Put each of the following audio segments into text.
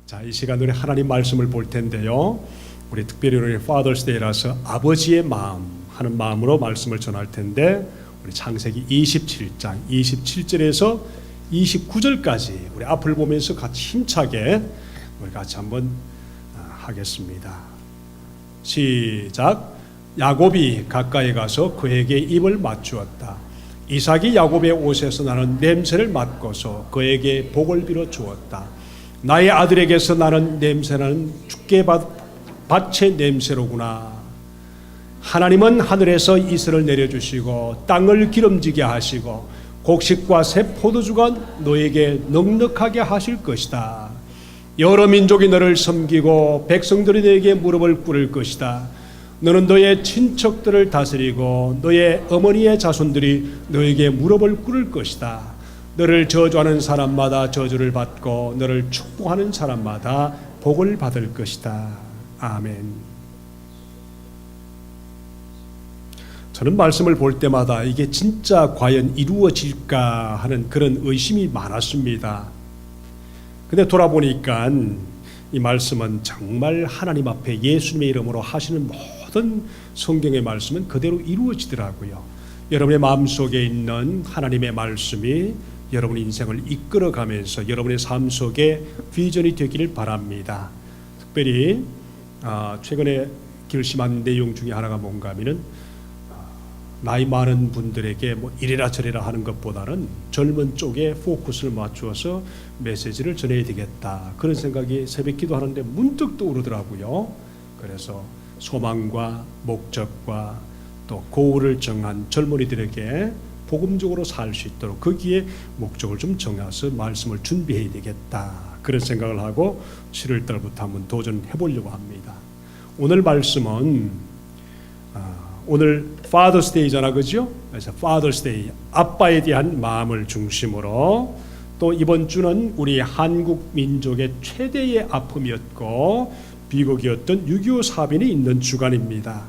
자, 이 시간 우리 하나님 말씀을 볼 텐데요. 우리 특별히 우리 Father's Day라서 아버지의 마음 하는 마음으로 말씀을 전할 텐데, 우리 창세기 27장 27절에서 29절까지 우리 앞을 보면서 같이 힘차게 우리 같이 한번 하겠습니다. 시작. 야곱이 가까이 가서 그에게 입을 맞추었다. 이삭이 야곱의 옷에서 나는 냄새를 맡고서 그에게 복을 빌어 주었다. 나의 아들에게서 나는 냄새나는 죽게밭의 냄새로구나. 하나님은 하늘에서 이슬을 내려주시고 땅을 기름지게 하시고 곡식과 새 포도주가 너에게 넉넉하게 하실 것이다. 여러 민족이 너를 섬기고 백성들이 너에게 무릎을 꿇을 것이다. 너는 너의 친척들을 다스리고 너의 어머니의 자손들이 너에게 무릎을 꿇을 것이다. 너를 저주하는 사람마다 저주를 받고 너를 축복하는 사람마다 복을 받을 것이다. 아멘. 저는 말씀을 볼 때마다 이게 진짜 과연 이루어질까 하는 그런 의심이 많았습니다. 근데 돌아보니까 이 말씀은 정말 하나님 앞에 예수님의 이름으로 하시는 모든 성경의 말씀은 그대로 이루어지더라고요. 여러분의 마음속에 있는 하나님의 말씀이 여러분의 인생을 이끌어가면서 여러분의 삶 속에 비전이 되기를 바랍니다. 특별히 최근에 결심한 내용 중에 하나가 뭔가 하면은 나이 많은 분들에게 뭐 이래라 저래라 하는 것보다는 젊은 쪽에 포커스를 맞추어서 메시지를 전해야 되겠다, 그런 생각이 새벽 기도하는데 문득 떠오르더라고요. 그래서 소망과 목적과 또 고울을 정한 젊은이들에게 복음적으로 살 수 있도록 거기에 목적을 좀 정해서 말씀을 준비해야 되겠다, 그런 생각을 하고 7월 달부터 한번 도전해 보려고 합니다. 오늘 말씀은 오늘 Father's Day잖아, 그죠? 그래서 Father's Day, 아빠에 대한 마음을 중심으로, 또 이번 주는 우리 한국 민족의 최대의 아픔이었고 비극이었던 6.25 사변이 있는 주간입니다.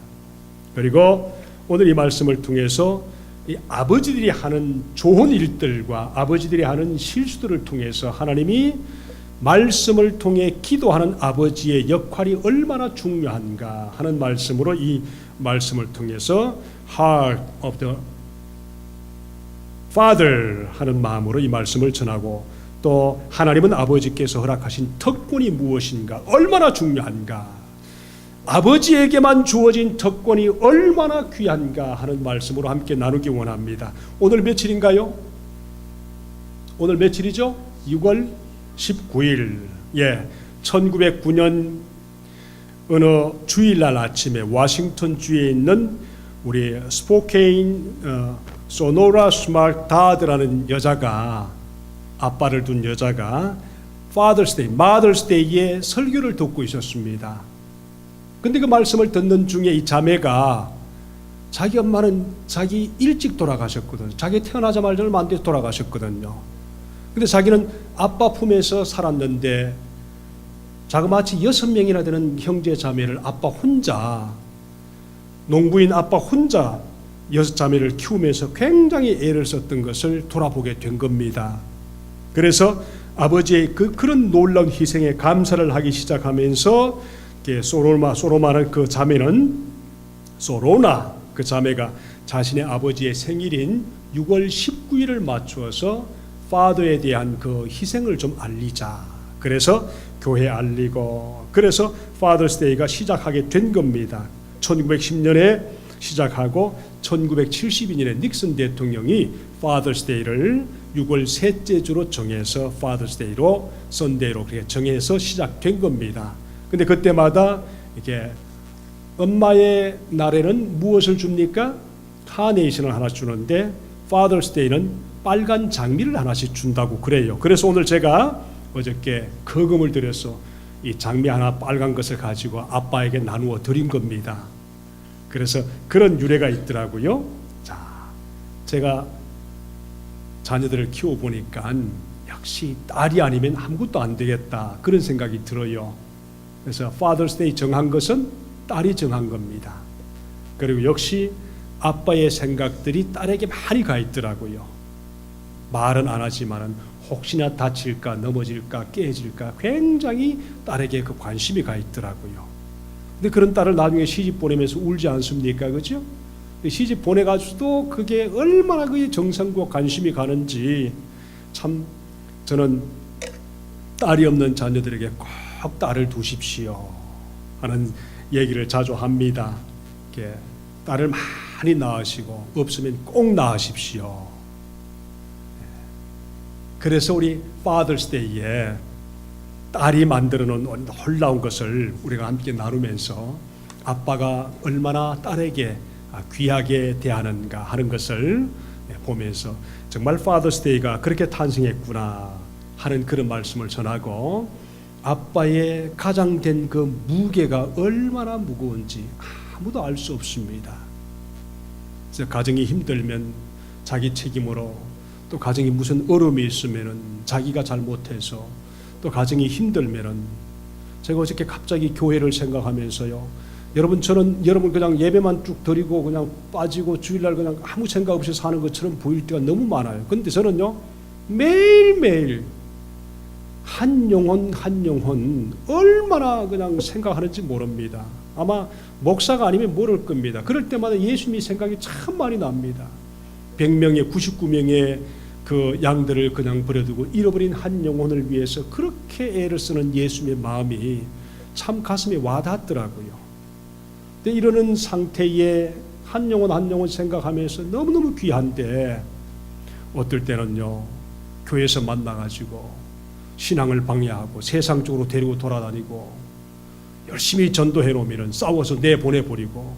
그리고 오늘 이 말씀을 통해서 이 아버지들이 하는 좋은 일들과 아버지들이 하는 실수들을 통해서 하나님이 말씀을 통해 기도하는 아버지의 역할이 얼마나 중요한가 하는 말씀으로 이 말씀을 통해서 Heart of the Father 하는 마음으로 이 말씀을 전하고, 또 하나님은 아버지께서 허락하신 특권이 무엇인가, 얼마나 중요한가, 아버지에게만 주어진 특권이 얼마나 귀한가 하는 말씀으로 함께 나누기 원합니다. 오늘 며칠인가요? 오늘 며칠이죠? 6월 19일. 1909년 어느 주일날 아침에 워싱턴 주에 있는 우리 스포케인 소노라 스마트다드라는 여자가, 아빠를 둔 여자가 Father's Day, Mother's Day에 설교를 듣고 있었습니다. 근데 그 말씀을 듣는 중에 이 자매가, 자기 엄마는 자기 일찍 돌아가셨거든요. 자기 태어나자마자 얼마 안 돼서 돌아가셨거든요. 근데 자기는 아빠 품에서 살았는데 자그마치 6명이나 되는 형제 자매를 아빠 혼자, 농부인 아빠 혼자 6자매를 키우면서 굉장히 애를 썼던 것을 돌아보게 된 겁니다. 그래서 아버지의 그런 놀라운 희생에 감사를 하기 시작하면서 소로마는 그 자매는, 소로나 그 자매가 자신의 아버지의 생일인 6월 19일을 맞추어서 파더에 대한 그 희생을 좀 알리자, 그래서 교회에 알리고, 그래서 Father's Day가 시작하게 된 겁니다. 1910년에 시작하고 1972년에 닉슨 대통령이 Father's Day를 6월 셋째 주로 정해서 Father's Day로, 선데이로 그렇게 정해서 시작된 겁니다. 근데 그때마다 이게 엄마의 날에는 무엇을 줍니까? 카네이션을 하나 주는데 Father's Day는 빨간 장미를 하나씩 준다고 그래요. 그래서 오늘 제가 어저께 거금을 들여서 이 장미 하나 빨간 것을 가지고 아빠에게 나누어 드린 겁니다. 그래서 그런 유래가 있더라고요. 자, 제가 자녀들을 키워보니까 역시 딸이 아니면 아무것도 안 되겠다, 그런 생각이 들어요. 그래서 Father's Day 정한 것은 딸이 정한 겁니다. 그리고 역시 아빠의 생각들이 딸에게 많이 가 있더라고요. 말은 안 하지만은 혹시나 다칠까 넘어질까 깨질까 굉장히 딸에게 그 관심이 가 있더라고요. 근데 그런 딸을 나중에 시집 보내면서 울지 않습니까? 그죠? 시집 보내가지고도 그게 얼마나 그의 정성과 관심이 가는지 참 저는 딸이 없는 자녀들에게 꼭 딸을 두십시오 하는 얘기를 자주 합니다. 이렇게 딸을 많이 낳으시고 없으면 꼭 낳으십시오. 그래서 우리 Father's Day에 딸이 만들어 놓은 놀라운 것을 우리가 함께 나누면서 아빠가 얼마나 딸에게 귀하게 대하는가 하는 것을 보면서 정말 Father's Day가 그렇게 탄생했구나 하는 그런 말씀을 전하고, 아빠의 가장된 그 무게가 얼마나 무거운지 아무도 알 수 없습니다. 그래서 가정이 힘들면 자기 책임으로, 또 가정이 무슨 어려움이 있으면은 자기가 잘못해서, 또 가정이 힘들면은, 제가 어저께 갑자기 교회를 생각하면서요, 저는 여러분 그냥 예배만 쭉 드리고 그냥 빠지고 주일날 그냥 아무 생각 없이 사는 것처럼 보일 때가 너무 많아요. 근데 저는요, 매일매일 한 영혼 한 영혼 얼마나 그냥 생각하는지 모릅니다. 아마 목사가 아니면 모를 겁니다. 그럴 때마다 예수님이 생각이 참 많이 납니다. 100명의 99명의 그 양들을 그냥 버려두고 잃어버린 한 영혼을 위해서 그렇게 애를 쓰는 예수님의 마음이 참 가슴에 와닿더라고요. 근데 이러는 상태에 한 영혼 한 영혼 생각하면서 너무너무 귀한데, 어떨 때는요, 교회에서 만나가지고 신앙을 방해하고 세상적으로 데리고 돌아다니고 열심히 전도해 놓으면 싸워서 내보내버리고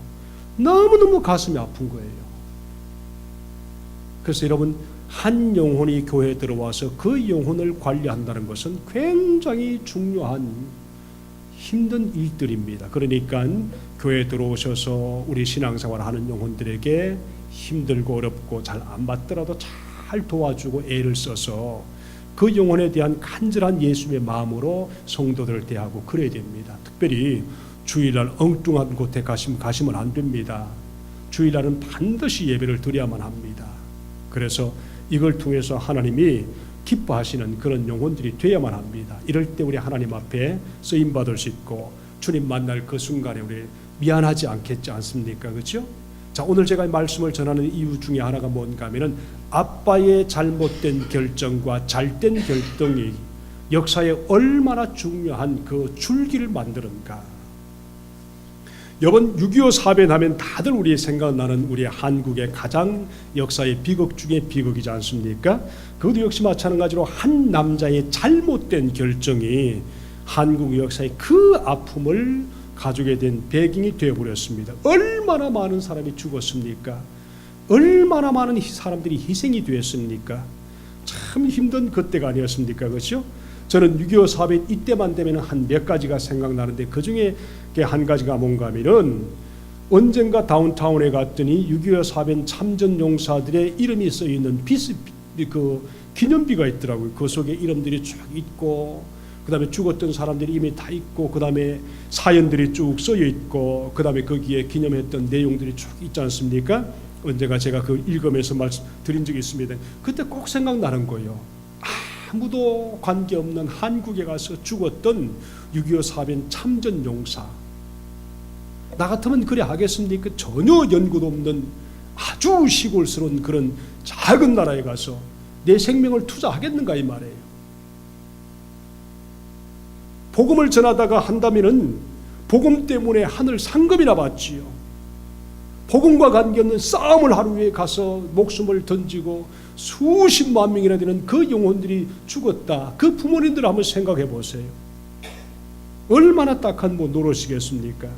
너무너무 가슴이 아픈 거예요. 그래서 여러분, 한 영혼이 교회에 들어와서 그 영혼을 관리한다는 것은 굉장히 중요한 힘든 일들입니다. 그러니까 교회에 들어오셔서 우리 신앙생활 하는 영혼들에게 힘들고 어렵고 잘 안 맞더라도 잘 도와주고 애를 써서 그 영혼에 대한 간절한 예수님의 마음으로 성도들을 대하고 그래야 됩니다. 특별히 주일날 엉뚱한 곳에 가시면 안 됩니다. 주일날은 반드시 예배를 드려야만 합니다. 그래서 이걸 통해서 하나님이 기뻐하시는 그런 영혼들이 되어야만 합니다. 이럴 때 우리 하나님 앞에 쓰임받을 수 있고 주님 만날 그 순간에 우리 미안하지 않겠지 않습니까? 그렇죠? 자, 오늘 제가 말씀을 전하는 이유 중에 하나가 뭔가 하면은 아빠의 잘못된 결정과 잘된 결정이 역사에 얼마나 중요한 그 줄기를 만드는가. 이번 6.25 사변 하면 다들 우리 생각나는 우리 한국의 가장 역사의 비극 중에 비극이지 않습니까? 그것도 역시 마찬가지로 한 남자의 잘못된 결정이 한국 역사의 그 아픔을 가지게 된 배경이 되어버렸습니다. 얼마나 많은 사람이 죽었습니까? 얼마나 많은 사람들이 희생이 되었습니까? 참 힘든 그때가 아니었습니까? 그렇죠? 저는 6.25 사변 이때만 되면 한 몇 가지가 생각나는데, 그 중에 한 가지가 뭔가 하면은 언젠가 다운타운에 갔더니 6.25 사변 참전 용사들의 이름이 써 있는 그 기념비가 있더라고요. 그 속에 이름들이 쭉 있고, 그 다음에 죽었던 사람들이 이미 다 있고, 그 다음에 사연들이 쭉 써여 있고, 그 다음에 거기에 기념했던 내용들이 쭉 있지 않습니까? 언젠가 제가 그 읽으면서 말씀드린 적이 있습니다. 그때 꼭 생각나는 거예요. 아무도 관계없는 한국에 가서 죽었던 6.25 사변 참전 용사. 나 같으면 그래 하겠습니까? 전혀 연고도 없는 아주 시골스러운 그런 작은 나라에 가서 내 생명을 투자하겠는가 이 말이에요. 복음을 전하다가 한다면은 복음 때문에 하늘 상급이나 받지요. 복음과 관계없는 싸움을 하루 위해 가서 목숨을 던지고 수십만 명이나 되는 그 영혼들이 죽었다. 그 부모님들 한번 생각해 보세요. 얼마나 딱한 노릇이겠습니까?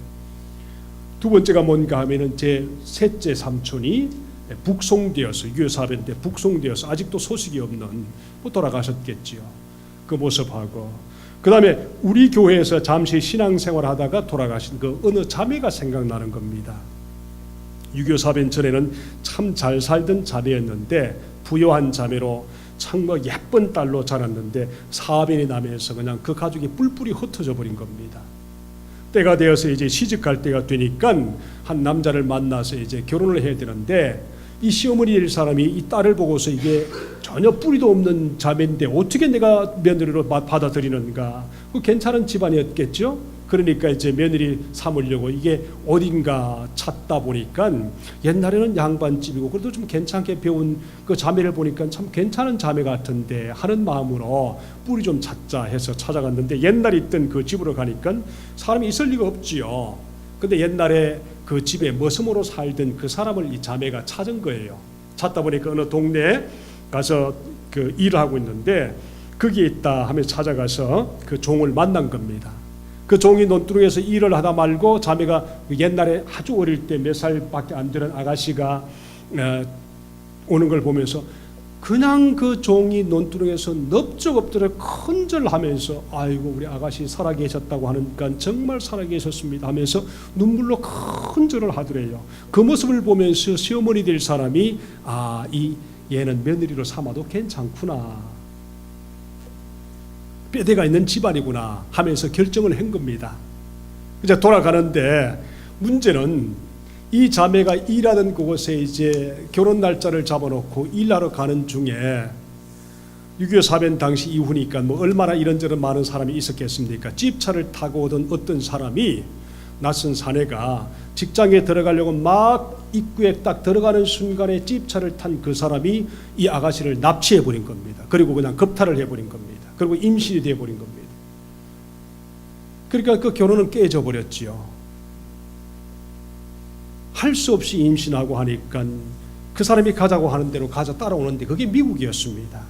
두 번째가 뭔가 하면은 제 셋째 삼촌이 북송되어서 6.25 사변 때 북송되어서 아직도 소식이 없는, 돌아가셨겠지요. 그 모습하고, 그 다음에 우리 교회에서 잠시 신앙생활 하다가 돌아가신 그 어느 자매가 생각나는 겁니다. 6.25 사변 전에는 참 잘 살던 자매였는데 부유한 자매로 참 예쁜 딸로 자랐는데 사변이 나면서 그냥 그 가족이 뿔뿔이 흩어져 버린 겁니다. 때가 되어서 이제 시집갈 때가 되니까 한 남자를 만나서 이제 결혼을 해야 되는데 이 시어머니 될 사람이 이 딸을 보고서 이게 전혀 뿌리도 없는 자매인데 어떻게 내가 며느리로 받아들이는가? 그 괜찮은 집안이었겠죠. 그러니까 이제 며느리 삼으려고 이게 어딘가 찾다 보니까 옛날에는 양반집이고 그래도 좀 괜찮게 배운 그 자매를 보니까 참 괜찮은 자매 같은데 하는 마음으로 뿌리 좀 찾자 해서 찾아갔는데 옛날에 있던 그 집으로 가니까 사람이 있을 리가 없지요. 근데 옛날에 그 집에 머슴으로 살던 그 사람을 이 자매가 찾은 거예요. 찾다 보니까 어느 동네에 가서 그 일을 하고 있는데 거기에 있다 하면서 찾아가서 그 종을 만난 겁니다. 그 종이 논두렁에서 일을 하다 말고 자매가 옛날에 아주 어릴 때 몇 살밖에 안 되는 아가씨가 오는 걸 보면서 그냥 그 종이 논두렁에서 넙적 엎드려 큰절하면서 아이고 우리 아가씨 살아계셨다고 하니까 정말 살아계셨습니다 하면서 눈물로 큰절을 하더래요. 그 모습을 보면서 시어머니 될 사람이 이 얘는 며느리로 삼아도 괜찮구나, 뼈대가 있는 집안이구나 하면서 결정을 한 겁니다. 이제 돌아가는데 문제는 이 자매가 일하던 그곳에 이제 결혼 날짜를 잡아놓고 일하러 가는 중에 6.25 사변 당시 이후니까 뭐 얼마나 이런저런 많은 사람이 있었겠습니까? 집차를 타고 오던 어떤 사람이 낯선 사내가 직장에 들어가려고 막 입구에 딱 들어가는 순간에 집차를 탄 그 사람이 이 아가씨를 납치해버린 겁니다. 그리고 그냥 겁탈을 해버린 겁니다. 그리고 임신이 되어버린 겁니다. 그러니까 그 결혼은 깨져 버렸지요. 할 수 없이 임신하고 하니까 그 사람이 가자고 하는 대로 가자 따라오는데 그게 미국이었습니다.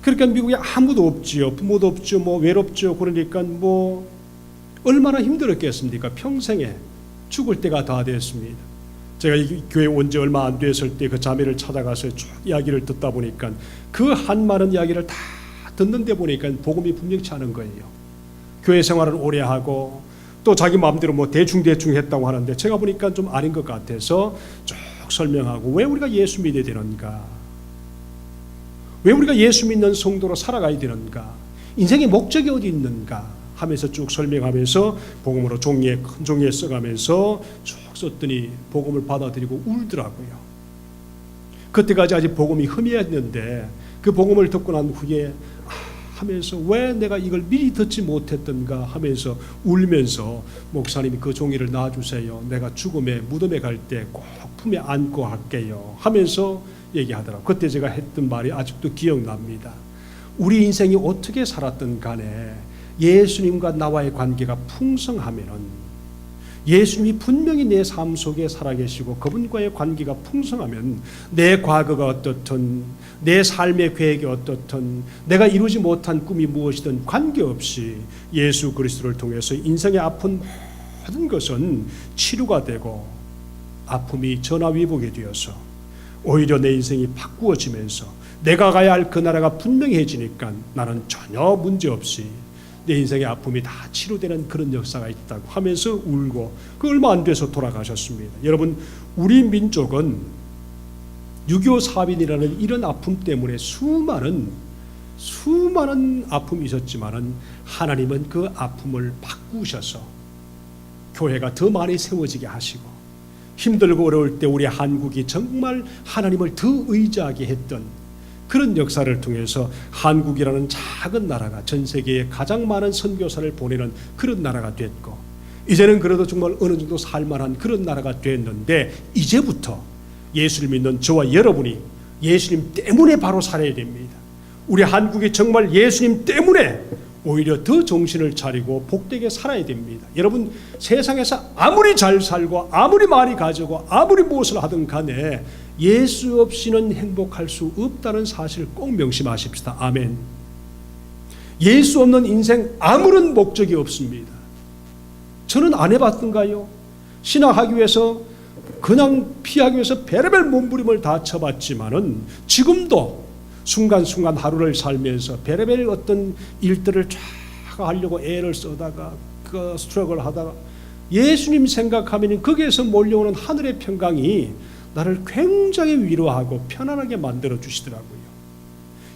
그러니까 미국에 아무도 없지요. 부모도 없죠. 뭐 외롭죠. 그러니까 뭐 얼마나 힘들었겠습니까? 평생에 죽을 때가 다 됐습니다. 제가 이 교회 온 지 얼마 안 됐을 때 그 자매를 찾아가서 쭉 이야기를 듣다 보니까 그 한 많은 이야기를 다 듣는데 보니까 복음이 분명치 않은 거예요. 교회 생활을 오래 하고 또 자기 마음대로 뭐 대충 했다고 하는데 제가 보니까 좀 아닌 것 같아서 쭉 설명하고 왜 우리가 예수 믿어야 되는가, 왜 우리가 예수 믿는 성도로 살아가야 되는가, 인생의 목적이 어디 있는가 하면서 쭉 설명하면서 복음으로 종이에 큰 종이에 써가면서 쭉 썼더니 복음을 받아들이고 울더라고요. 그때까지 아직 복음이 희미했는데 그 복음을 듣고 난 후에 하면서 왜 내가 이걸 미리 듣지 못했던가 하면서 울면서 목사님이 그 종이를 놔주세요. 내가 죽음에 무덤에 갈 때 꼭 품에 안고 할게요 하면서 얘기하더라고요. 그때 제가 했던 말이 아직도 기억납니다. 우리 인생이 어떻게 살았든 간에 예수님과 나와의 관계가 풍성하면은, 예수님이 분명히 내 삶 속에 살아계시고 그분과의 관계가 풍성하면 내 과거가 어떻든 내 삶의 계획이 어떻든 내가 이루지 못한 꿈이 무엇이든 관계없이 예수 그리스도를 통해서 인생의 아픈 모든 것은 치료가 되고 아픔이 전화위복이 되어서 오히려 내 인생이 바꾸어지면서 내가 가야 할 그 나라가 분명해지니까 나는 전혀 문제없이 내 인생의 아픔이 다 치료되는 그런 역사가 있다고 하면서 울고 그 얼마 안 돼서 돌아가셨습니다. 여러분, 우리 민족은 6.25 사변이라는 이런 아픔 때문에 수많은 아픔이 있었지만은 하나님은 그 아픔을 바꾸셔서 교회가 더 많이 세워지게 하시고 힘들고 어려울 때 우리 한국이 정말 하나님을 더 의지하게 했던 그런 역사를 통해서 한국이라는 작은 나라가 전 세계에 가장 많은 선교사를 보내는 그런 나라가 됐고 이제는 그래도 정말 어느 정도 살만한 그런 나라가 됐는데 이제부터 예수를 믿는 저와 여러분이 예수님 때문에 바로 살아야 됩니다. 우리 한국이 정말 예수님 때문에 오히려 더 정신을 차리고 복되게 살아야 됩니다. 여러분, 세상에서 아무리 잘 살고 아무리 많이 가지고 아무리 무엇을 하든 간에 예수 없이는 행복할 수 없다는 사실을 꼭 명심하십시다. 아멘. 예수 없는 인생 아무런 목적이 없습니다. 저는 안 해봤던가요? 신앙하기 위해서 그냥 피하기 위해서 별의별 몸부림을 다 쳐봤지만은 지금도 순간순간 하루를 살면서 별의별 어떤 일들을 쫙 하려고 애를 써다가 그 스트럭을 하다가 예수님 생각하면 거기에서 몰려오는 하늘의 평강이 나를 굉장히 위로하고 편안하게 만들어 주시더라고요.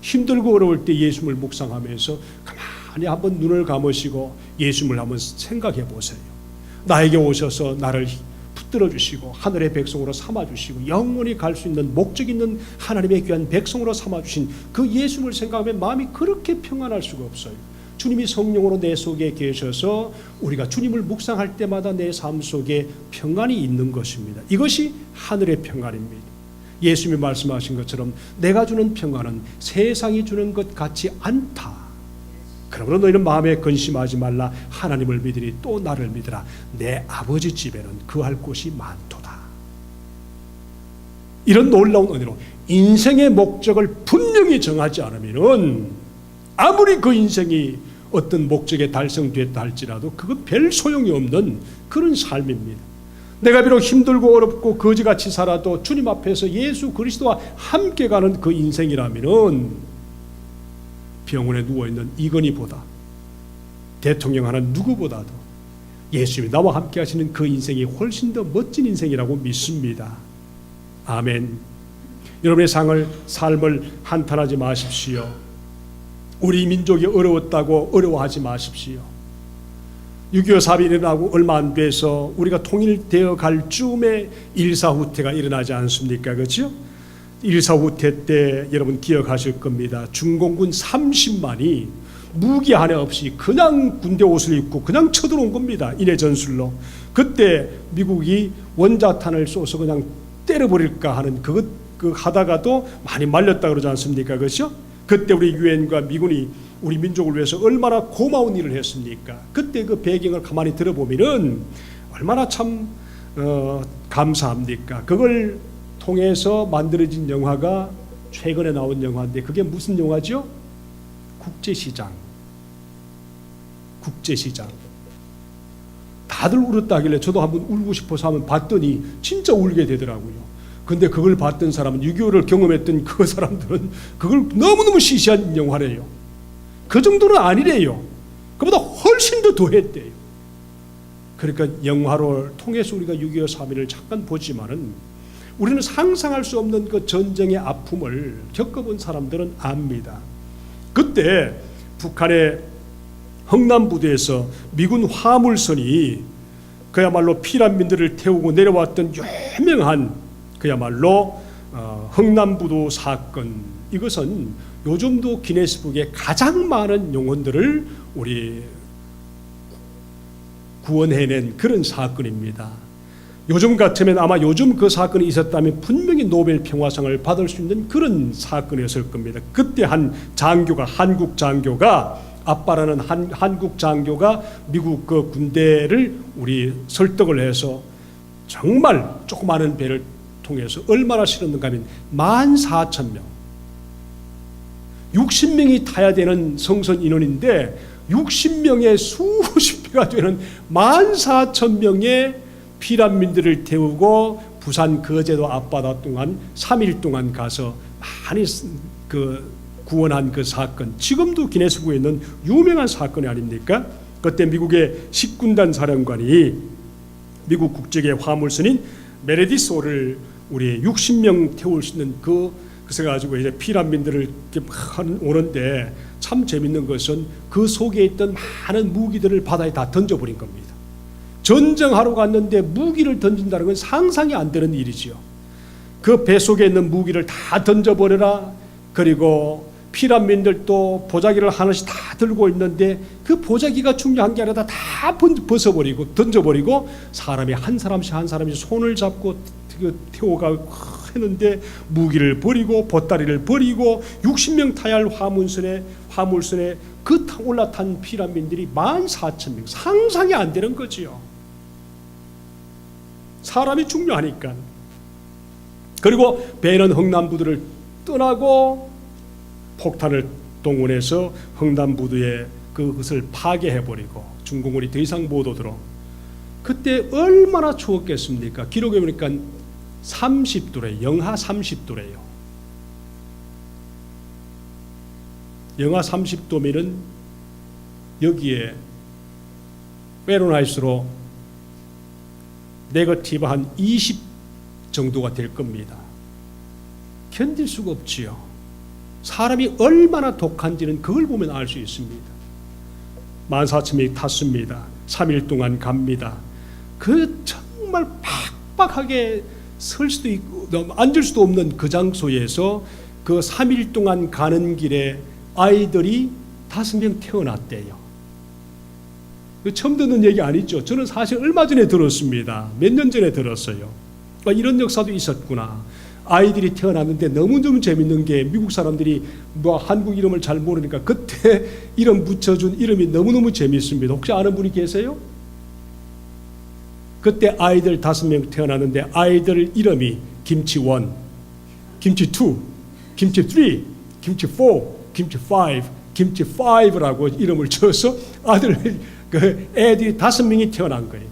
힘들고 어려울 때 예수님을 묵상하면서 가만히 한번 눈을 감으시고 예수님을 한번 생각해 보세요. 나에게 오셔서 나를 붙들어 주시고 하늘의 백성으로 삼아 주시고 영원히 갈 수 있는 목적 있는 하나님의 귀한 백성으로 삼아 주신 그 예수님을 생각하면 마음이 그렇게 평안할 수가 없어요. 주님이 성령으로 내 속에 계셔서 우리가 주님을 묵상할 때마다 내 삶 속에 평안이 있는 것입니다. 이것이 하늘의 평안입니다. 예수님이 말씀하신 것처럼 내가 주는 평안은 세상이 주는 것 같지 않다. 그러므로 너희는 마음에 근심하지 말라. 하나님을 믿으니 또 나를 믿으라. 내 아버지 집에는 거할 곳이 많도다. 이런 놀라운 은혜로 인생의 목적을 분명히 정하지 않으면 아무리 그 인생이 어떤 목적에 달성됐다 할지라도 그건 별 소용이 없는 그런 삶입니다. 내가 비록 힘들고 어렵고 거지같이 살아도 주님 앞에서 예수 그리스도와 함께 가는 그 인생이라면 병원에 누워있는 이건희보다 대통령 하는 누구보다도 예수님이 나와 함께 하시는 그 인생이 훨씬 더 멋진 인생이라고 믿습니다. 아멘. 여러분의 삶을 한탄하지 마십시오. 우리 민족이 어려웠다고 어려워하지 마십시오. 6.25 사업이 일어나고 얼마 안 돼서 우리가 통일되어 갈 즈음에 일사후퇴가 일어나지 않습니까? 그렇죠? 일사후퇴 때 여러분 기억하실 겁니다. 중공군 30만이 무기 하나 없이 그냥 군대 옷을 입고 그냥 쳐들어온 겁니다. 인해 전술로. 그때 미국이 원자탄을 쏘서 그냥 때려버릴까 하는 그 하다가도 많이 말렸다 그러지 않습니까? 그렇죠? 그때 우리 유엔과 미군이 우리 민족을 위해서 얼마나 고마운 일을 했습니까? 그때 그 배경을 가만히 들어보면은 얼마나 참 감사합니까? 그걸 통해서 만들어진 영화가 최근에 나온 영화인데 그게 무슨 영화죠? 국제시장. 다들 울었다 하길래 저도 한번 울고 싶어서 한번 봤더니 진짜 울게 되더라고요. 근데 그걸 봤던 사람은 6.25를 경험했던 그 사람들은 그걸 너무너무 시시한 영화래요. 그 정도는 아니래요. 그보다 훨씬 더 했대요. 그러니까 영화를 통해서 우리가 6.25 3.1을 잠깐 보지만은 우리는 상상할 수 없는 그 전쟁의 아픔을 겪어본 사람들은 압니다. 그때 북한의 흥남부두에서 미군 화물선이 그야말로 피난민들을 태우고 내려왔던 유명한 그야말로 흥남부두 사건, 이것은 요즘도 기네스북에 가장 많은 영혼들을 우리 구원해낸 그런 사건입니다. 요즘 같으면 아마 요즘 그 사건이 있었다면 분명히 노벨 평화상을 받을 수 있는 그런 사건이었을 겁니다. 그때 한 장교가, 한국 장교가, 아빠라는 한국 장교가 미국 그 군대를 우리 설득을 해서 정말 조그마한 배를 통해서 얼마나 실었는가 하면 14,000명, 60명이 타야 되는 성선 인원인데 60명의 수십 배가 되는 14,000명의 피난민들을 태우고 부산 거제도 앞바다 동안 3일 동안 가서 많이 구원한 그 사건, 지금도 기네스북에 있는 유명한 사건이 아닙니까? 그때 미국의 10군단 사령관이 미국 국적의 화물선인 메레디스호를 우리 60명 태울 수 있는 그래서 가지고 이제 피난민들을 이렇게 오는데 참 재밌는 것은 그 속에 있던 많은 무기들을 바다에 다 던져버린 겁니다. 전쟁하러 갔는데 무기를 던진다는 건 상상이 안 되는 일이지요. 그 배 속에 있는 무기를 다 던져버려라. 그리고 피난민들도 보자기를 하나씩 다 들고 있는데 그 보자기가 중요한 게 아니라 다 벗어버리고 던져버리고 사람이 한 사람씩 손을 잡고 태워가고 했는데 무기를 버리고 보따리를 버리고 60명 타야 할 화물선에 그 올라탄 피난민들이 14,000명, 상상이 안 되는 거지요. 사람이 중요하니까. 그리고 배는 흥남부두를 떠나고 폭탄을 동원해서 흥남부두에 그것을 파괴해버리고 중공군이 더 이상 못 오도록. 그때 얼마나 추웠겠습니까? 기록에 보니까 30도래, 영하 30도래요. 영하 30도면은 여기에 페론하이트로 네거티브 한 20 정도가 될 겁니다. 견딜 수가 없지요. 사람이 얼마나 독한지는 그걸 보면 알 수 있습니다. 14,000명이 탔습니다. 3일 동안 갑니다. 그 정말 척박하게 설 수도 있고 앉을 수도 없는 그 장소에서 그 3일 동안 가는 길에 아이들이 5명 태어났대요. 처음 듣는 얘기 아니죠. 저는 사실 얼마 전에 들었습니다. 몇 년 전에 들었어요. 이런 역사도 있었구나. 아이들이 태어났는데 너무너무 재밌는 게 미국 사람들이 뭐 한국 이름을 잘 모르니까 그때 이름 붙여준 이름이 너무너무 재밌습니다. 혹시 아는 분이 계세요? 그때 아이들 5명 태어났는데 아이들 이름이 김치 1, 김치 2, 김치 3, 김치 4, 김치 5, 김치 5라고 이름을 지어서 애들이 5명이 태어난 거예요.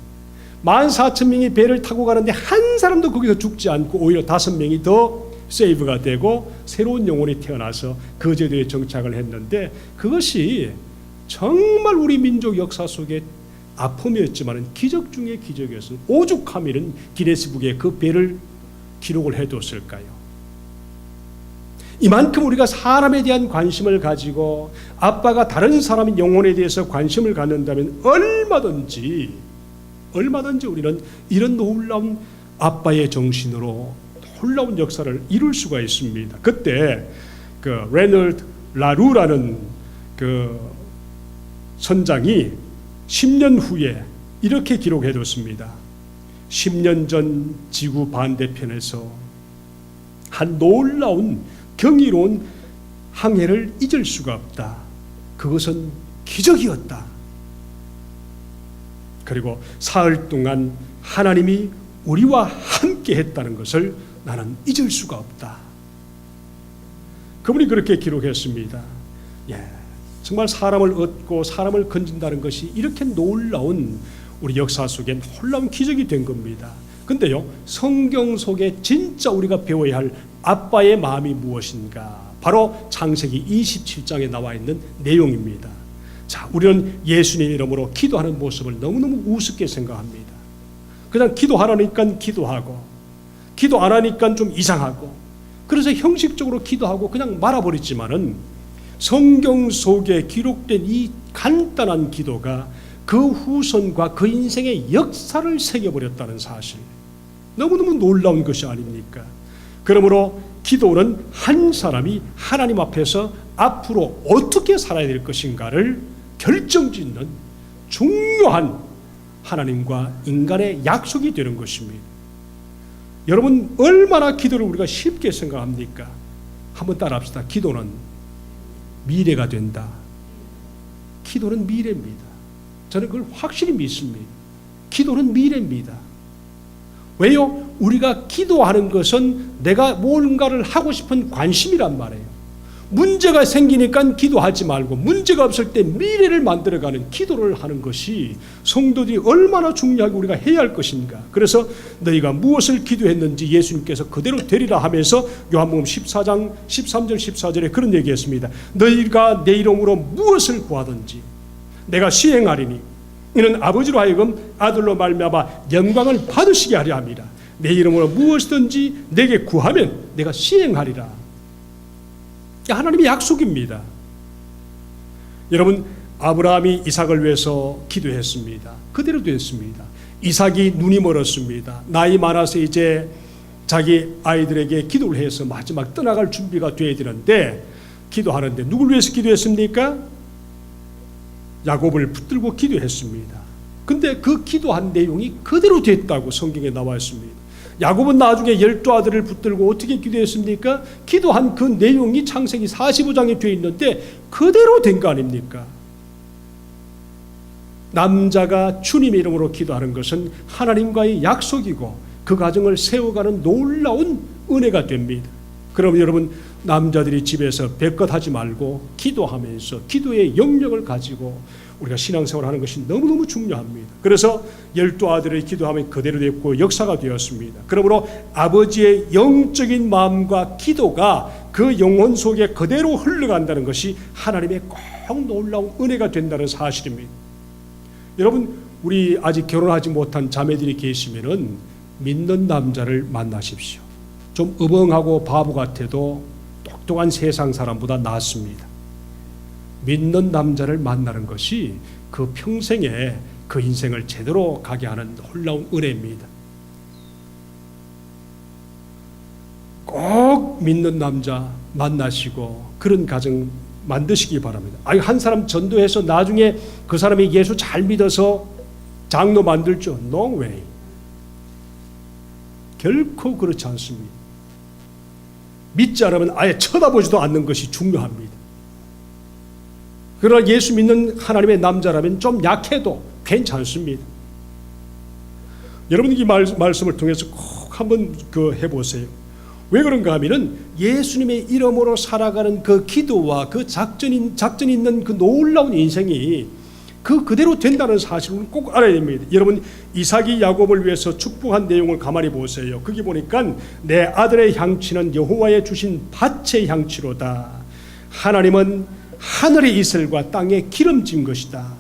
14,000명이 배를 타고 가는데 한 사람도 거기서 죽지 않고 오히려 5명이 더 세이브가 되고 새로운 영혼이 태어나서 그 제도에 정착을 했는데 그것이 정말 우리 민족 역사 속에 아픔이었지만 기적 중에 기적이었어요. 오죽하면 기네스북에 그 배를 기록을 해뒀을까요? 이만큼 우리가 사람에 대한 관심을 가지고 아빠가 다른 사람의 영혼에 대해서 관심을 갖는다면 얼마든지 우리는 이런 놀라운 아빠의 정신으로 놀라운 역사를 이룰 수가 있습니다. 그때 그 레널드 라루라는 그 선장이 10년 후에 이렇게 기록해뒀습니다. 10년 전 지구 반대편에서 한 놀라운 경이로운 항해를 잊을 수가 없다. 그것은 기적이었다. 그리고 사흘 동안 하나님이 우리와 함께 했다는 것을 나는 잊을 수가 없다. 그분이 그렇게 기록했습니다. 정말 사람을 얻고 사람을 건진다는 것이 이렇게 놀라운 우리 역사 속에 놀라운 기적이 된 겁니다. 근데요, 성경 속에 진짜 우리가 배워야 할 아빠의 마음이 무엇인가? 바로 창세기 27장에 나와 있는 내용입니다. 자, 우리는 예수님 이름으로 기도하는 모습을 너무너무 우습게 생각합니다. 그냥 기도하라니까 기도하고, 기도 안 하니까 좀 이상하고, 그래서 형식적으로 기도하고 그냥 말아버리지만은 성경 속에 기록된 이 간단한 기도가 그 후손과 그 인생의 역사를 새겨버렸다는 사실, 너무너무 놀라운 것이 아닙니까? 그러므로 기도는 한 사람이 하나님 앞에서 앞으로 어떻게 살아야 될 것인가를 결정짓는 중요한 하나님과 인간의 약속이 되는 것입니다. 여러분, 얼마나 기도를 우리가 쉽게 생각합니까? 한번 따라합시다. 기도는 미래가 된다. 기도는 미래입니다. 저는 그걸 확실히 믿습니다. 기도는 미래입니다. 왜요? 우리가 기도하는 것은 내가 뭔가를 하고 싶은 관심이란 말이에요. 문제가 생기니까 기도하지 말고 문제가 없을 때 미래를 만들어가는 기도를 하는 것이 성도들이 얼마나 중요하게 우리가 해야 할 것인가. 그래서 너희가 무엇을 기도했는지 예수님께서 그대로 되리라 하면서 요한복음 14장 13절 14절에 그런 얘기했습니다. 너희가 내 이름으로 무엇을 구하든지 내가 시행하리니 이는 아버지로 하여금 아들로 말미암아 영광을 받으시게 하려 함이라. 내 이름으로 무엇이든지 내게 구하면 내가 시행하리라. 하나님의 약속입니다. 여러분, 아브라함이 이삭을 위해서 기도했습니다. 그대로 됐습니다. 이삭이 눈이 멀었습니다. 나이 많아서 이제 자기 아이들에게 기도를 해서 마지막 떠나갈 준비가 돼야 되는데 기도하는데 누굴 위해서 기도했습니까? 야곱을 붙들고 기도했습니다. 근데 그 기도한 내용이 그대로 됐다고 성경에 나와 있습니다. 야곱은 나중에 12아들을 붙들고 어떻게 기도했습니까? 기도한 그 내용이 창세기 45장에 되어 있는데 그대로 된 거 아닙니까? 남자가 주님의 이름으로 기도하는 것은 하나님과의 약속이고 그 가정을 세워가는 놀라운 은혜가 됩니다. 그럼 여러분, 남자들이 집에서 뱃것하지 말고 기도하면서 기도의 영역을 가지고 우리가 신앙생활을 하는 것이 너무너무 중요합니다. 그래서 12아들의 기도하면 그대로 됐고 역사가 되었습니다. 그러므로 아버지의 영적인 마음과 기도가 그 영혼 속에 그대로 흘러간다는 것이 하나님의 꼭 놀라운 은혜가 된다는 사실입니다. 여러분, 우리 아직 결혼하지 못한 자매들이 계시면은 믿는 남자를 만나십시오. 좀 어벙하고 바보 같아도 똑똑한 세상 사람보다 낫습니다. 믿는 남자를 만나는 것이 그 평생에 그 인생을 제대로 가게 하는 놀라운 은혜입니다. 믿는 남자 만나시고 그런 가정 만드시기 바랍니다. 아니, 한 사람 전도해서 나중에 그 사람이 예수 잘 믿어서 장로 만들죠? No way. 결코 그렇지 않습니다. 믿지 않으면 아예 쳐다보지도 않는 것이 중요합니다. 그러나 예수 믿는 하나님의 남자라면 좀 약해도 괜찮습니다. 여러분 이 말씀을 통해서 꼭 한번 해보세요. 왜 그런가 하면은 예수님의 이름으로 살아가는 그 기도와 그 작전 있는 그 놀라운 인생이 그대로 된다는 사실을 꼭 알아야 됩니다. 여러분 이삭이 야곱을 위해서 축복한 내용을 가만히 보세요. 거기 보니까 내 아들의 향취는 여호와의 주신 밭의 향취로다. 하나님은 하늘의 이슬과 땅의 기름진 것이다.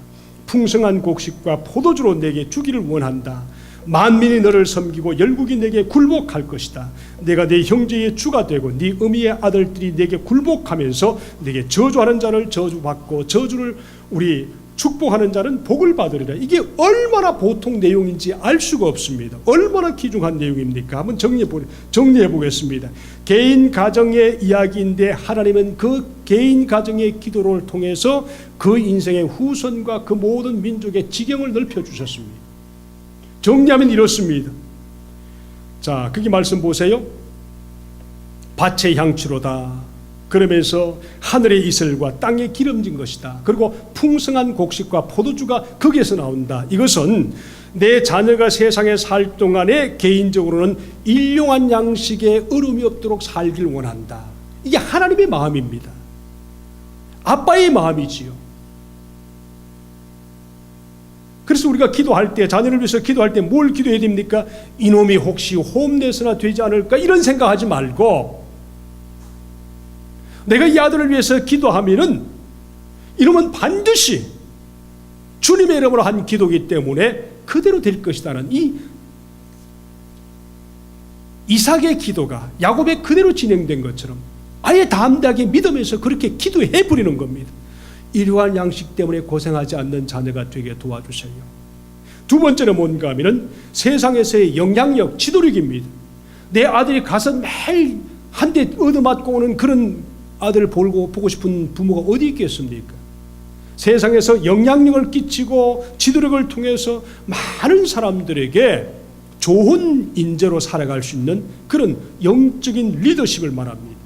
풍성한 곡식과 포도주로 내게 주기를 원한다. 만민이 너를 섬기고 열국이 내게 굴복할 것이다. 내가 네 형제의 주가 되고 네 어미의 아들들이 내게 굴복하면서 내게 저주하는 자를 저주받고 저주를 우리 축복하는 자는 복을 받으리라. 이게 얼마나 보통 내용인지 알 수가 없습니다. 얼마나 귀중한 내용입니까? 한번 정리해 보겠습니다. 개인 가정의 이야기인데 하나님은 그 개인 가정의 기도를 통해서 그 인생의 후손과 그 모든 민족의 지경을 넓혀 주셨습니다. 정리하면 이렇습니다. 자, 거기 말씀 보세요. 밭의 향취로다. 그러면서 하늘의 이슬과 땅의 기름진 것이다. 그리고 풍성한 곡식과 포도주가 거기에서 나온다. 이것은 내 자녀가 세상에 살 동안에 개인적으로는 일용한 양식에 어려움이 없도록 살길 원한다. 이게 하나님의 마음입니다. 아빠의 마음이지요. 그래서 우리가 기도할 때, 자녀를 위해서 기도할 때 뭘 기도해야 됩니까? 이놈이 혹시 홈레스나 되지 않을까 이런 생각하지 말고, 내가 이 아들을 위해서 기도하면은 이놈은 반드시 주님의 이름으로 한 기도이기 때문에 그대로 될 것이다는 이 이삭의 기도가 야곱의 그대로 진행된 것처럼 아예 담대하게 믿으면서 그렇게 기도해 버리는 겁니다. 일용할 양식 때문에 고생하지 않는 자녀가 되게 도와주세요. 두 번째는 뭔가 하면은 세상에서의 영향력, 지도력입니다. 내 아들이 가서 매일 한 대 얻어맞고 오는 그런 아들을 보고 싶은 부모가 어디 있겠습니까? 세상에서 영향력을 끼치고 지도력을 통해서 많은 사람들에게 좋은 인재로 살아갈 수 있는 그런 영적인 리더십을 말합니다.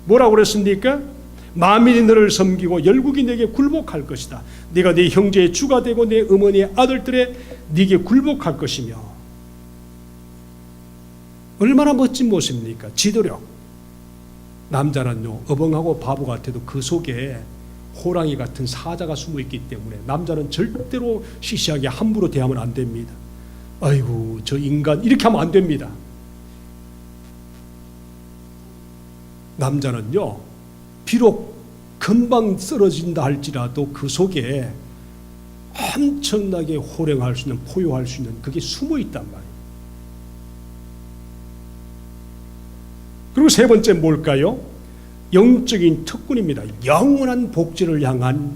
뭐라고 그랬습니까? 만민이 너를 섬기고 열국이 내게 굴복할 것이다. 네가 네 형제의 주가 되고 내 어머니의 아들들의 네게 굴복할 것이며. 얼마나 멋진 모습입니까? 지도력. 남자는요, 어벙하고 바보 같아도 그 속에 호랑이 같은 사자가 숨어 있기 때문에 남자는 절대로 시시하게 함부로 대하면 안 됩니다. 아이고 저 인간 이렇게 하면 안 됩니다. 남자는요, 비록 금방 쓰러진다 할지라도 그 속에 엄청나게 호령할 수 있는, 포효할 수 있는 그게 숨어 있단 말이에요. 그리고 세 번째 뭘까요? 영적인 특권입니다. 영원한 복지를 향한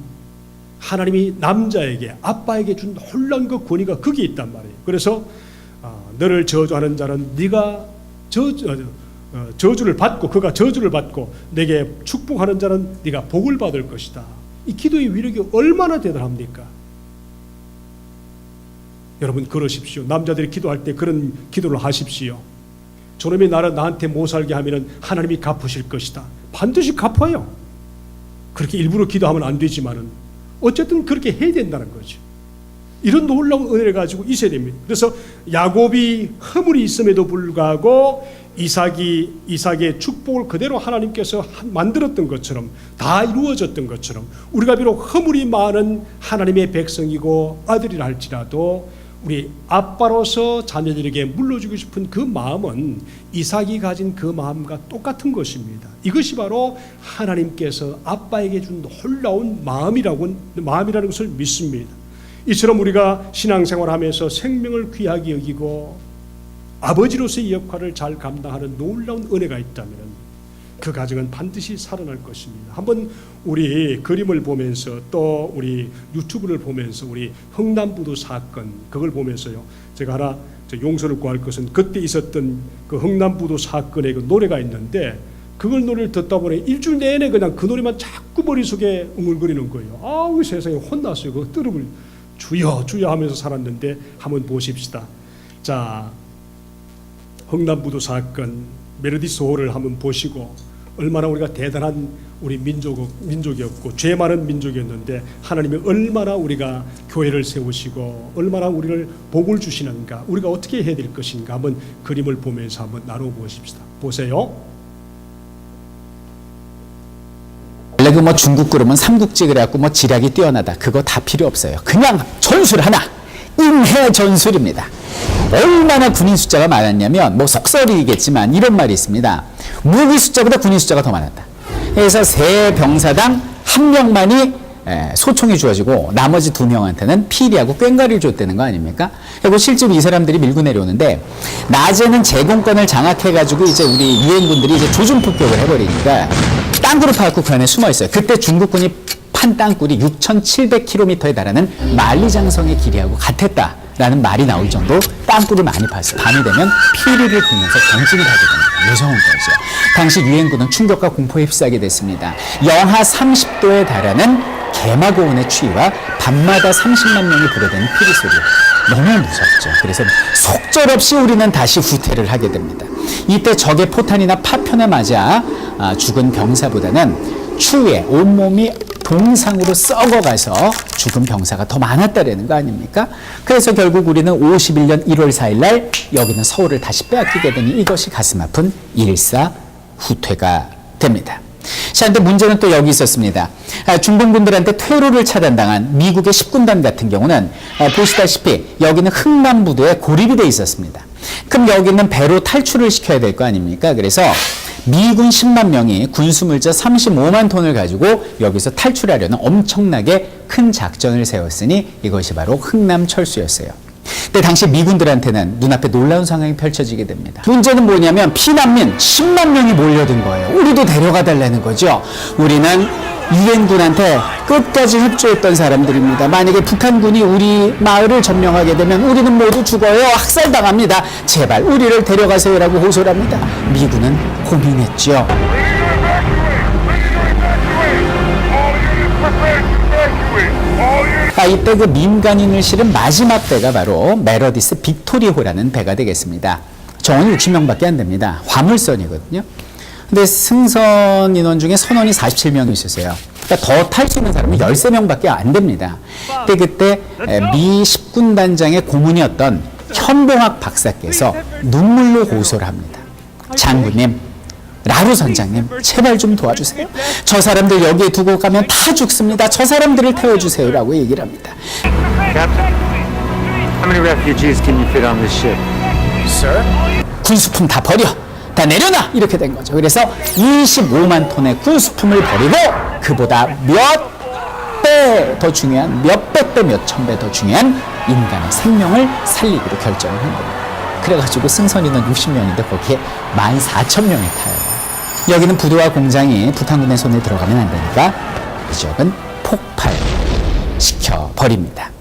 하나님이 남자에게, 아빠에게 준 놀라운 그 권위가 거기에 있단 말이에요. 그래서 너를 저주하는 자는 네가 저주를 받고, 그가 저주를 받고 내게 축복하는 자는 네가 복을 받을 것이다. 이 기도의 위력이 얼마나 대단합니까? 여러분 그러십시오. 남자들이 기도할 때 그런 기도를 하십시오. 저놈이 나한테 못 살게 하면 하나님이 갚으실 것이다. 반드시 갚아요. 그렇게 일부러 기도하면 안 되지만은 어쨌든 그렇게 해야 된다는 거죠. 이런 놀라운 은혜를 가지고 있어야 됩니다. 그래서 야곱이 허물이 있음에도 불구하고 이삭의 축복을 그대로 하나님께서 만들었던 것처럼, 다 이루어졌던 것처럼, 우리가 비록 허물이 많은 하나님의 백성이고 아들이라 할지라도 우리 아빠로서 자녀들에게 물려주고 싶은 그 마음은 이삭이 가진 그 마음과 똑같은 것입니다. 이것이 바로 하나님께서 아빠에게 준 놀라운 마음이라는 것을 믿습니다. 이처럼 우리가 신앙생활하면서 생명을 귀하게 여기고 아버지로서의 역할을 잘 감당하는 놀라운 은혜가 있다면 그 가정은 반드시 살아날 것입니다. 한번 우리 그림을 보면서 또 우리 유튜브를 보면서 우리 흥남부도 사건 그걸 보면서요, 제가 하나 용서를 구할 것은 그때 있었던 그 흥남부도 사건의 그 노래가 있는데 그걸 노래를 듣다 보니 일주일 내내 그냥 그 노래만 자꾸 머릿속에 웅얼거리는 거예요. 아우 세상에 혼났어요. 그 뜨름을 주여 주여 하면서 살았는데 한번 보십시다. 자, 흥남부도 사건 메르디스 홀을 한번 보시고 얼마나 우리가 대단한 우리 민족이었고 죄 많은 민족이었는데 하나님이 얼마나 우리가 교회를 세우시고 얼마나 우리를 복을 주시는가, 우리가 어떻게 해야 될 것인가 한번 그림을 보면서 한번 나눠보십시다. 보세요. 원래 그 뭐 중국 그러면 삼국지 그래갖고 뭐 지략이 뛰어나다 그거 다 필요 없어요. 그냥 전술 하나, 임해 전술입니다. 얼마나 군인 숫자가 많았냐면 뭐 속설이겠지만 이런 말이 있습니다. 무기 숫자보다 군인 숫자가 더 많았다. 그래서 세 병사당 한 명만이 소총이 주어지고 나머지 두 명한테는 피리하고 꽹과리를 줬다는 거 아닙니까? 그리고 실제로 이 사람들이 밀고 내려오는데 낮에는 제공권을 장악해가지고 이제 우리 유엔군들이 이제 조준 폭격을 해버리니까 땅굴을 파갖고 그 안에 숨어 있어요. 그때 중국군이 판 땅굴이 6,700km에 달하는 만리장성의 길이하고 같았다라는 말이 나올 정도 땅굴을 많이 팠어요. 밤이 되면 피리를 불면서 전진을 하게 됩니다. 무서운 거죠. 당시 유엔군은 충격과 공포에 휩싸게 됐습니다. 영하 30도에 달하는 개마고온의 추위와 밤마다 30만 명이 부르는 피리 소리, 너무 무섭죠. 그래서 속절없이 우리는 다시 후퇴를 하게 됩니다. 이때 적의 포탄이나 파편에 맞아 죽은 병사보다는 추위에 온몸이 동상으로 썩어가서 죽은 병사가 더 많았다라는 거 아닙니까? 그래서 결국 우리는 51년 1월 4일 날 여기는 서울을 다시 빼앗기게 되니 이것이 가슴 아픈 일사 후퇴가 됩니다. 자, 근데 문제는 또 여기 있었습니다. 중공군들한테 퇴로를 차단당한 미국의 10군단 같은 경우는 보시다시피 여기는 흥남부도에 고립이 돼 있었습니다. 그럼 여기는 배로 탈출을 시켜야 될 거 아닙니까? 그래서 미군 10만 명이 군수물자 35만 톤을 가지고 여기서 탈출하려는 엄청나게 큰 작전을 세웠으니 이것이 바로 흥남철수였어요. 근데 당시 미군들한테는 눈앞에 놀라운 상황이 펼쳐지게 됩니다. 문제는 뭐냐면 피난민 10만 명이 몰려든 거예요. 우리도 데려가 달라는 거죠. 우리는 유엔군한테 끝까지 협조했던 사람들입니다. 만약에 북한군이 우리 마을을 점령하게 되면 우리는 모두 죽어요. 학살당합니다. 제발 우리를 데려가세요라고 호소를 합니다. 미군은 고민했죠. 이때 그 민간인을 실은 마지막 배가 바로 메러디스 빅토리호라는 배가 되겠습니다. 정원이 60명밖에 안 됩니다. 화물선이거든요. 근데 승선 인원 중에 선원이 47명이 있었어요. 그러니까 더 탈 수 있는 사람은 13명밖에 안 됩니다. 근데 그때 미 10군단장의 고문이었던 현봉학 박사께서 눈물로 호소를 합니다. 장군님, 라루 선장님, 제발 좀 도와주세요. 저 사람들 여기에 두고 가면 다 죽습니다. 저 사람들을 태워주세요. 라고 얘기를 합니다. Captain, how many refugees can you fit on this ship? Sir? 군수품 다 버려. 다 내려놔. 이렇게 된 거죠. 그래서 25만 톤의 군수품을 버리고 그보다 몇 배 더 중요한, 몇 백 배, 몇 천 배 더 중요한 인간의 생명을 살리기로 결정을 한 겁니다. 그래가지고 승선인은 60명인데 거기에 14,000명이 타요. 여기는 부두와 공장이 북한군의 손에 들어가면 안 되니까 이 지역은 폭발시켜 버립니다.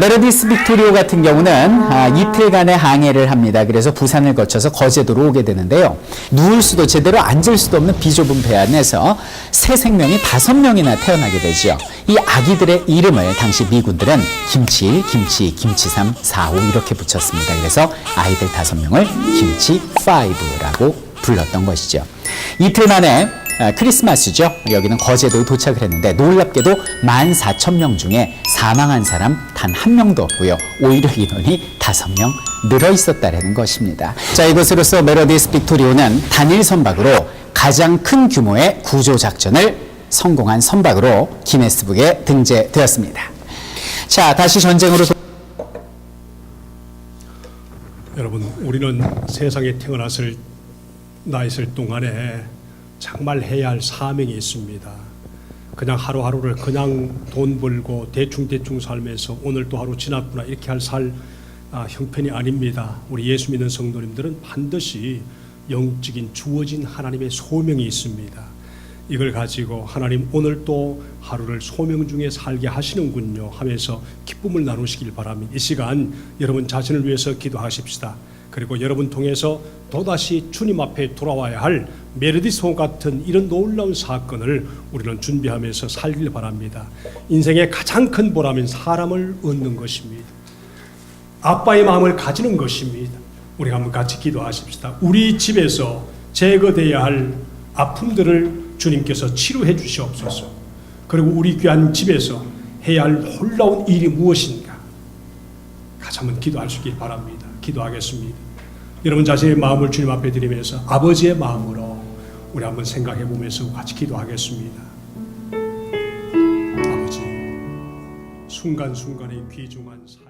메르디스 빅토리호 같은 경우는 이틀간의 항해를 합니다. 그래서 부산을 거쳐서 거제도로 오게 되는데요. 누울 수도 제대로 앉을 수도 없는 비좁은 배 안에서 새 생명이 5명이나 태어나게 되죠. 이 아기들의 이름을 당시 미군들은 김치 1, 김치 2, 김치 3, 4, 5 이렇게 붙였습니다. 그래서 아이들 5명을 김치 5라고 불렀던 것이죠. 이틀 만에 크리스마스죠. 여기는 거제도에 도착을 했는데 놀랍게도 14,000명 중에 사망한 사람 단 한 명도 없고요. 오히려 인원이 5명 늘어 있었다는 것입니다. 자, 이것으로써 메르디스 빅토리호는 단일 선박으로 가장 큰 규모의 구조 작전을 성공한 선박으로 기네스북에 등재되었습니다. 자, 다시 전쟁으로 여러분, 우리는 세상에 나 있을 동안에 정말 해야 할 사명이 있습니다. 그냥 하루하루를 그냥 돈 벌고 대충 살면서 오늘 또 하루 지났구나 이렇게 할 형편이 아닙니다. 우리 예수 믿는 성도님들은 반드시 영적인 주어진 하나님의 소명이 있습니다. 이걸 가지고 하나님 오늘 또 하루를 소명 중에 살게 하시는군요 하면서 기쁨을 나누시길 바랍니다. 이 시간 여러분 자신을 위해서 기도하십시다. 그리고 여러분 통해서 또다시 주님 앞에 돌아와야 할 메르디송 같은 이런 놀라운 사건을 우리는 준비하면서 살길 바랍니다. 인생의 가장 큰 보람은 사람을 얻는 것입니다. 아빠의 마음을 가지는 것입니다. 우리 한번 같이 기도하십시다. 우리 집에서 제거되어야 할 아픔들을 주님께서 치료해 주시옵소서. 그리고 우리 귀한 집에서 해야 할 놀라운 일이 무엇인가 같이 한번 기도할 수 있길 바랍니다. 기도하겠습니다. 여러분 자신의 마음을 주님 앞에 드리면서 아버지의 마음으로 우리 한번 생각해 보면서 같이 기도하겠습니다. 아버지, 순간순간의 귀중한 삶